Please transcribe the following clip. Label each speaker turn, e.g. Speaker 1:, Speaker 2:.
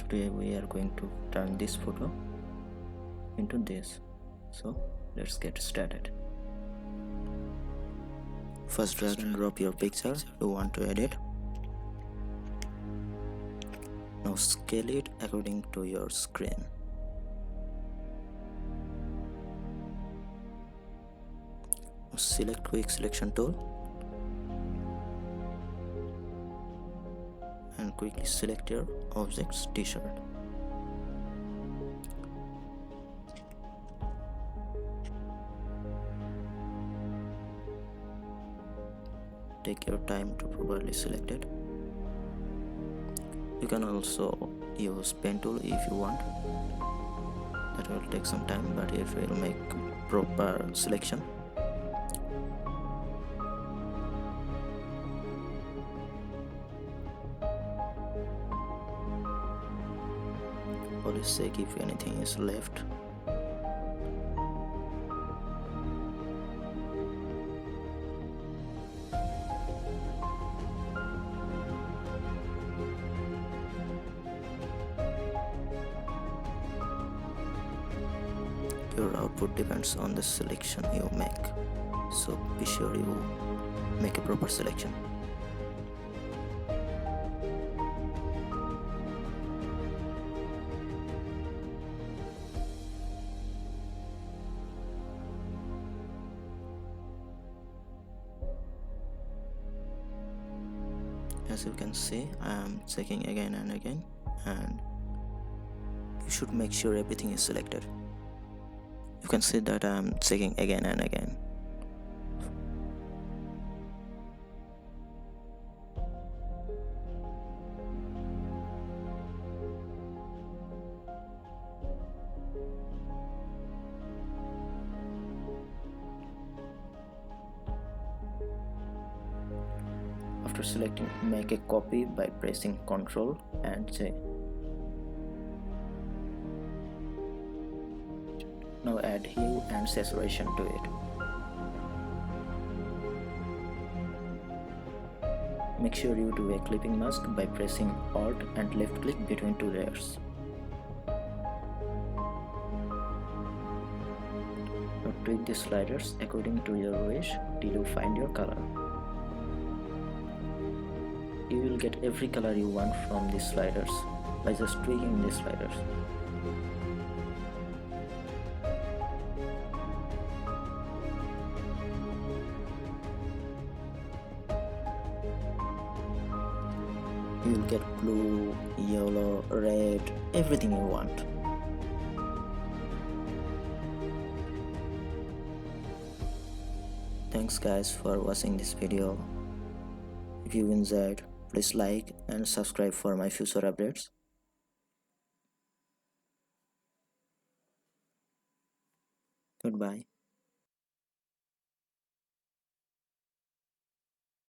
Speaker 1: today we are going to turn this photo into this. So let's get started. First, drag and drop your picture you want to edit. Now scale it according to your screen. Select quick selection tool and quickly select your object's t-shirt. Take your time to properly select it. You can also use pen tool if you want. That will take some time, but it will make proper selection. Always check if anything is left. Your output depends on the selection you make, so be sure you make a proper selection. As you can see, I am checking again and again, and you should make sure everything is selected. You can see that I am checking again and again. After selecting, make a copy by pressing Ctrl and J. Now add hue and saturation to it. Make sure you do a clipping mask by pressing Alt and left click between two layers. Now tweak the sliders according to your wish till you find your color. You will get every color you want from these sliders by just tweaking these sliders. You will get blue, yellow, red, everything you want. Thanks guys for watching this video. If you enjoyed, please like and subscribe for my future updates. Goodbye.